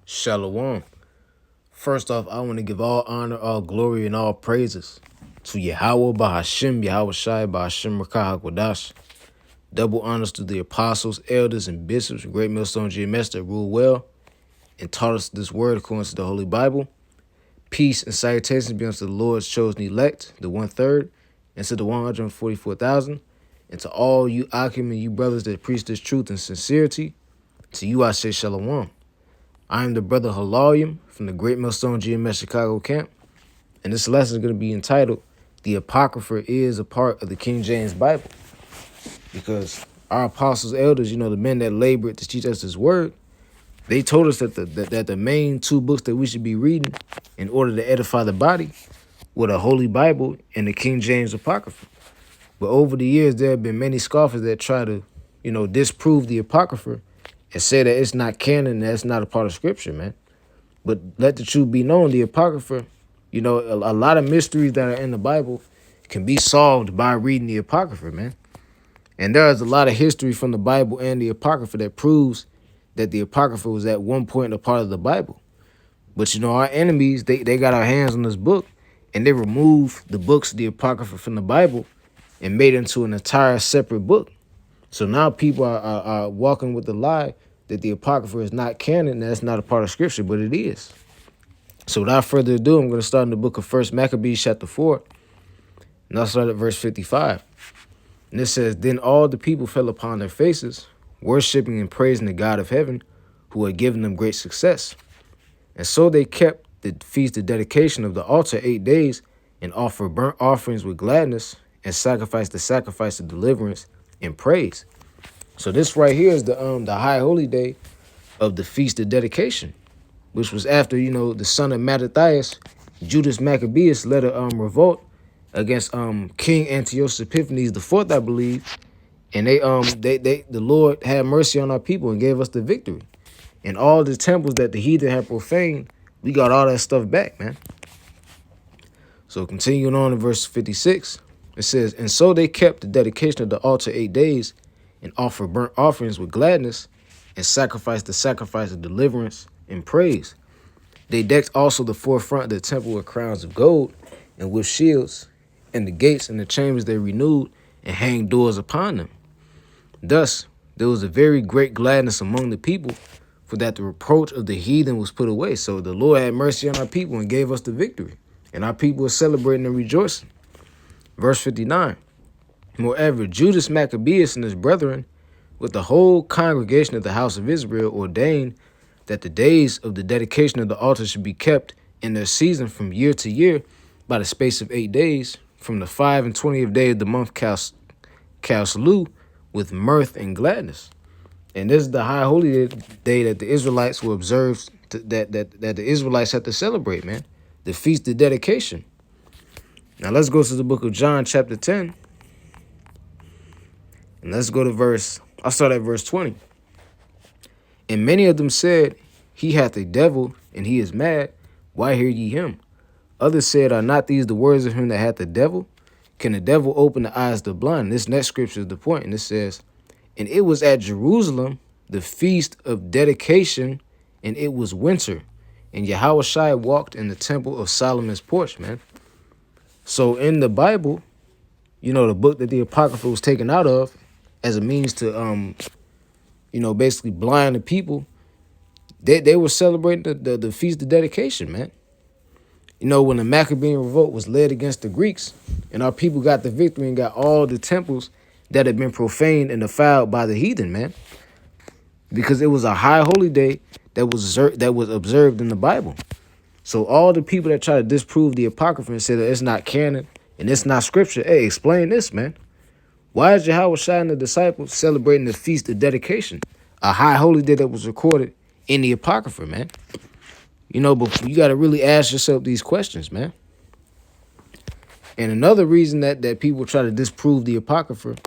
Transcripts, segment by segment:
Shalom. First off, I want to give all honor, all glory, and all praises to Yahweh Bahashim, Yahweh Shai Bahashim Rakah HaKodash. Double honors to the apostles, elders, and bishops, great millstone GMS that rule well and taught us this word according to the Holy Bible. Peace and salutations be unto the Lord's chosen elect, the 1/3, and to the 144,000, and to all you Akim and you brothers that preach this truth in sincerity. To you I say Shalom. I am the brother Halalium from the Great Millstone GMS Chicago camp, and this lesson is going to be entitled, The Apocrypha is a Part of the King James Bible, because our apostles, elders, the men that labored to teach us this word, they told us that the main two books that we should be reading in order to edify the body were the Holy Bible and the King James Apocrypha. But over the years, there have been many scoffers that try to, disprove the Apocrypha and say that it's not canon, that it's not a part of Scripture, man. But let the truth be known, the Apocrypha, a lot of mysteries that are in the Bible can be solved by reading the Apocrypha, man. And there is a lot of history from the Bible and the Apocrypha that proves that the Apocrypha was at one point a part of the Bible. But, our enemies, they got our hands on this book, and they removed the books of the Apocrypha from the Bible and made it into an entire separate book. So now people are walking with the lie that the Apocrypha is not canon, that's not a part of Scripture, but it is. So without further ado, I'm going to start in the book of 1 Maccabees chapter 4, and I'll start at verse 55. And it says, Then all the people fell upon their faces, worshiping and praising the God of heaven, who had given them great success. And so they kept the feast of dedication of the altar 8 days, and offered burnt offerings with gladness, and sacrificed the sacrifice of deliverance and praise. So this right here is the high holy day of the feast of dedication, which was after the son of Mattathias, Judas Maccabeus, led a revolt against King Antiochus Epiphanes IV, I believe, and the Lord had mercy on our people and gave us the victory. And all the temples that the heathen had profaned, we got all that stuff back, man. So continuing on in verse 56, it says, And so they kept the dedication of the altar 8 days, and offered burnt offerings with gladness, and sacrificed the sacrifice of deliverance and praise. They decked also the forefront of the temple with crowns of gold, and with shields, and the gates and the chambers they renewed, and hanged doors upon them. Thus there was a very great gladness among the people, for that the reproach of the heathen was put away. So the Lord had mercy on our people and gave us the victory, and our people are celebrating and rejoicing. Verse 59, Moreover, Judas Maccabeus and his brethren, with the whole congregation of the house of Israel, ordained that the days of the dedication of the altar should be kept in their season from year to year by the space of 8 days, from the 25th day of the month Caslu, with mirth and gladness. And this is the high holy day that the Israelites will observe, that the Israelites have to celebrate, man. The feast of dedication. Now let's go to the book of John chapter 10. And let's go to I'll start at verse 20. And many of them said, He hath a devil, and he is mad. Why hear ye him? Others said, Are not these the words of him that hath a devil? Can the devil open the eyes of the blind? This next scripture is the point, and it says, And it was at Jerusalem, the feast of dedication, and it was winter. And Yahweh Shai walked in the temple of Solomon's porch, man. So in the Bible, the book that the Apocrypha was taken out of as a means to, basically blind the people, they were celebrating the feast of dedication, man. When the Maccabean revolt was led against the Greeks, and our people got the victory and got all the temples that had been profaned and defiled by the heathen, man. Because it was a high holy day that was observed in the Bible. So all the people that try to disprove the Apocrypha and say that it's not canon and it's not Scripture, hey, explain this, man. Why is Yahweh Shai and the disciples celebrating the feast of dedication, a high holy day that was recorded in the Apocrypha, man? But you got to really ask yourself these questions, man. And another reason that people try to disprove the Apocrypha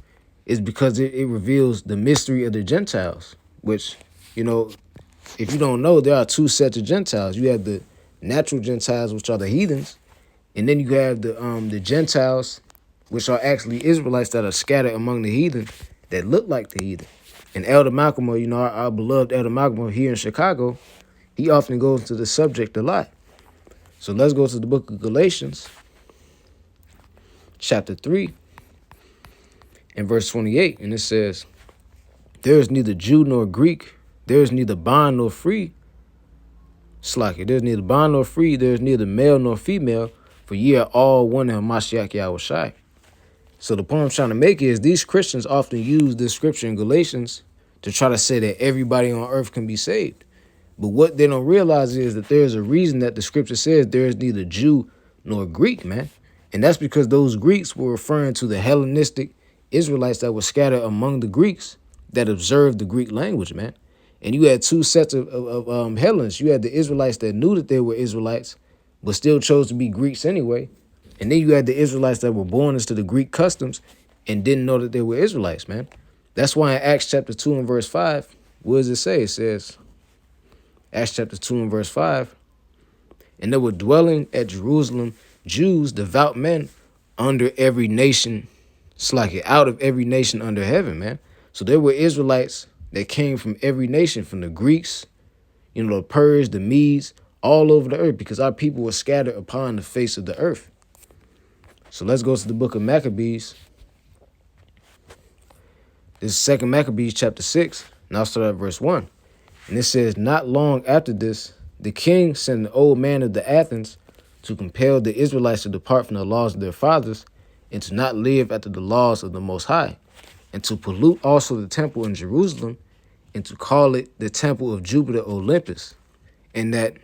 is because it reveals the mystery of the Gentiles, which, if you don't know, there are two sets of Gentiles. You have the natural Gentiles, which are the heathens, and then you have the Gentiles, which are actually Israelites that are scattered among the heathen that look like the heathen. And Elder Malcolm, our beloved Elder Malcolm here in Chicago, He often goes into the subject a lot. So let's go to the book of Galatians, chapter 3, and verse 28. And it says, there is neither Jew nor Greek, there is neither bond nor free. Slack it. There's neither bond nor free, there is neither male nor female, for ye are all one in Hamashiach Yahushai. So the point I'm trying to make is these Christians often use this scripture in Galatians to try to say that everybody on earth can be saved. But what they don't realize is that there's a reason that the scripture says there is neither Jew nor Greek, man. And that's because those Greeks were referring to the Hellenistic Israelites that were scattered among the Greeks that observed the Greek language, man. And you had two sets of Hellenists. You had the Israelites that knew that they were Israelites, but still chose to be Greeks anyway. And then you had the Israelites that were born into the Greek customs and didn't know that they were Israelites, man. That's why in Acts chapter 2 and verse 5, what does it say? It says, Acts chapter 2 and verse 5, and there were dwelling at Jerusalem Jews, devout men, under every nation, out of every nation under heaven, man. So there were Israelites that came from every nation, from the Greeks, the Persians, the Medes, all over the earth, because our people were scattered upon the face of the earth. So let's go to the book of Maccabees. This is 2 Maccabees chapter 6, and I'll start at verse 1. And it says, not long after this, the king sent an old man of the Athens to compel the Israelites to depart from the laws of their fathers and to not live after the laws of the Most High, and to pollute also the temple in Jerusalem, and to call it the temple of Jupiter Olympus, and that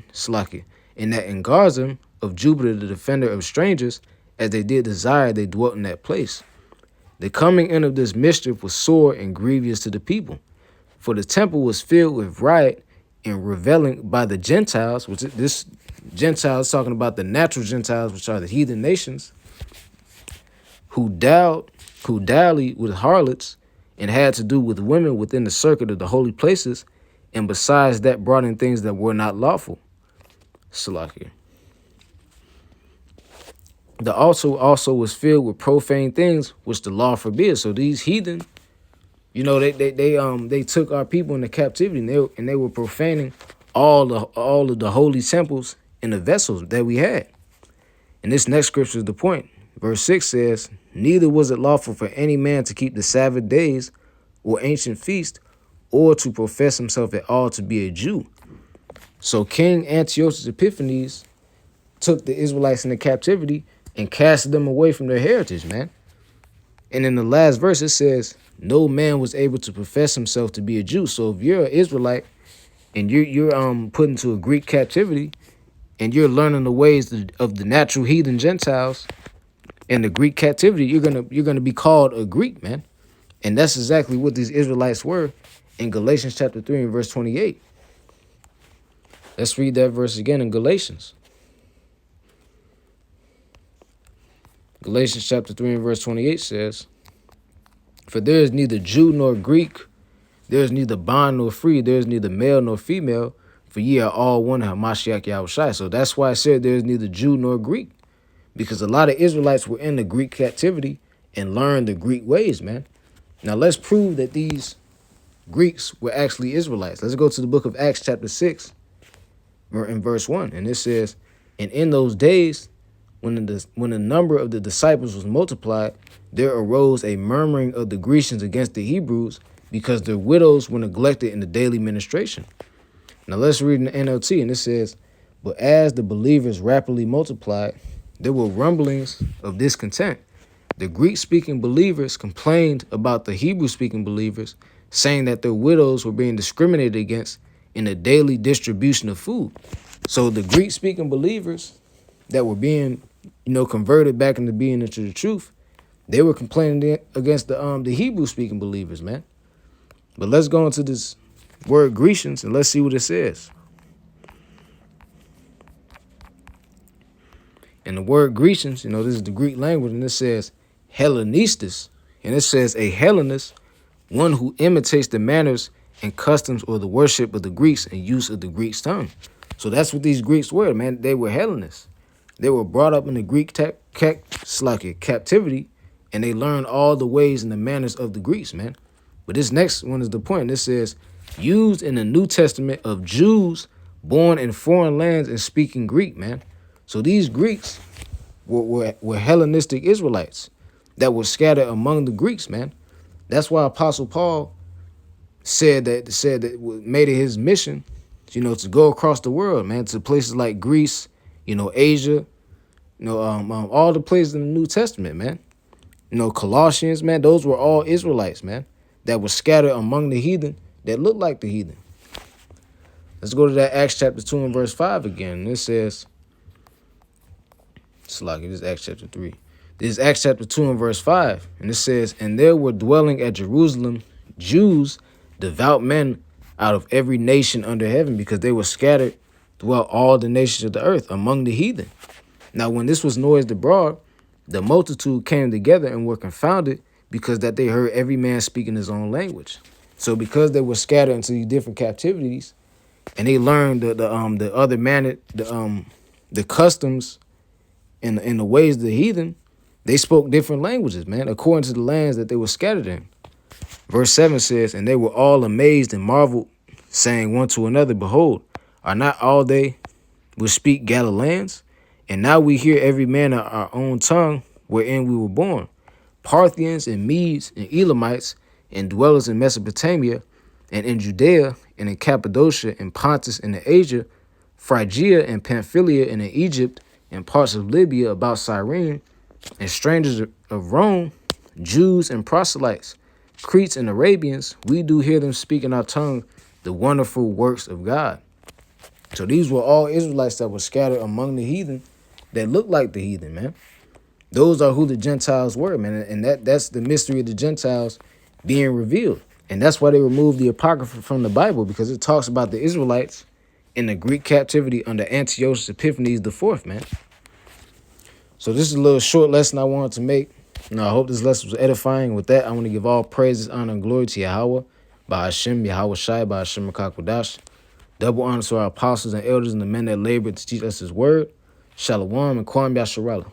in Garzam of Jupiter, the defender of strangers, as they did desire, they dwelt in that place. The coming in of this mischief was sore and grievous to the people, for the temple was filled with riot and reveling by the Gentiles, which this Gentiles talking about the natural Gentiles, which are the heathen nations, who dallied with harlots and had to do with women within the circuit of the holy places, and besides that brought in things that were not lawful. Salakia. The altar also was filled with profane things which the law forbids. So these heathen, they took our people into captivity, and they were profaning all of the holy temples and the vessels that we had. And this next scripture is the point. Verse 6 says, neither was it lawful for any man to keep the Sabbath days or ancient feast, or to profess himself at all to be a Jew. So King Antiochus Epiphanes took the Israelites into captivity and casted them away from their heritage, man. And in the last verse, it says, no man was able to profess himself to be a Jew. So if you're an Israelite and you're put into a Greek captivity and you're learning the ways of the natural heathen Gentiles and the Greek captivity, you're gonna be called a Greek, man. And that's exactly what these Israelites were in Galatians chapter 3 and verse 28. Let's read that verse again in Galatians. Galatians chapter 3 and verse 28 says, for there is neither Jew nor Greek, there is neither bond nor free, there is neither male nor female, for ye are all one in Hamashiach Yahushai. So that's why I said there is neither Jew nor Greek, because a lot of Israelites were in the Greek captivity and learned the Greek ways, man. Now let's prove that these Greeks were actually Israelites. Let's go to the book of Acts chapter 6 in verse 1. And it says, and in those days, when the number of the disciples was multiplied, there arose a murmuring of the Grecians against the Hebrews, because their widows were neglected in the daily ministration. Now let's read in the NLT, and it says, but as the believers rapidly multiplied, there were rumblings of discontent. The Greek-speaking believers complained about the Hebrew-speaking believers, saying that their widows were being discriminated against in the daily distribution of food. So the Greek-speaking believers that were being, converted back into being into the truth, they were complaining against the Hebrew-speaking believers, man. But let's go into this word Grecians and let's see what it says. And the word Grecians, this is the Greek language, and it says Hellenistus, and it says a Hellenist, one who imitates the manners and customs or the worship of the Greeks and use of the Greek's tongue. So that's what these Greeks were, man. They were Hellenists. They were brought up in the Greek captivity, and they learned all the ways and the manners of the Greeks, man. But this next one is the point. It says, used in the New Testament of Jews, born in foreign lands and speaking Greek, man. So these Greeks were Hellenistic Israelites that were scattered among the Greeks, man. That's why Apostle Paul said that made it his mission, to go across the world, man, to places like Greece, Asia, all the places in the New Testament, man. Colossians, man, those were all Israelites, man, that were scattered among the heathen that looked like the heathen. Let's go to that Acts chapter 2 and verse 5 again. It says, this is Acts chapter 3. This is Acts chapter 2 and verse 5. And it says, and there were dwelling at Jerusalem Jews, devout men out of every nation under heaven, because they were scattered throughout all the nations of the earth among the heathen. Now, when this was noised abroad, the multitude came together and were confounded, because that they heard every man speaking his own language. So because they were scattered into these different captivities, and they learned the other manner, the customs and the ways of the heathen, they spoke different languages, man, according to the lands that they were scattered in. Verse 7 says, and they were all amazed and marveled, saying one to another, behold, are not all they which speak Galileans? And now we hear every man our own tongue wherein we were born, Parthians and Medes and Elamites and dwellers in Mesopotamia and in Judea and in Cappadocia and Pontus and in Asia, Phrygia and Pamphylia and in Egypt and parts of Libya about Cyrene, and strangers of Rome, Jews and proselytes, Cretes and Arabians, we do hear them speak in our tongue the wonderful works of God. So these were all Israelites that were scattered among the heathen that looked like the heathen, man. Those are who the Gentiles were, man. And that's the mystery of the Gentiles being revealed. And that's why they removed the apocrypha from the Bible, because it talks about the Israelites in the Greek captivity under Antiochus Epiphanes IV, man. So this is a little short lesson I wanted to make. I hope this lesson was edifying. With that, I want to give all praises, honor, and glory to Yahweh, by Hashem, Yahweh Shai, by Hashem Rakakwadash. Double honor to our apostles and elders and the men that labored to teach us his word. Shalom and Kwam Yasharallah.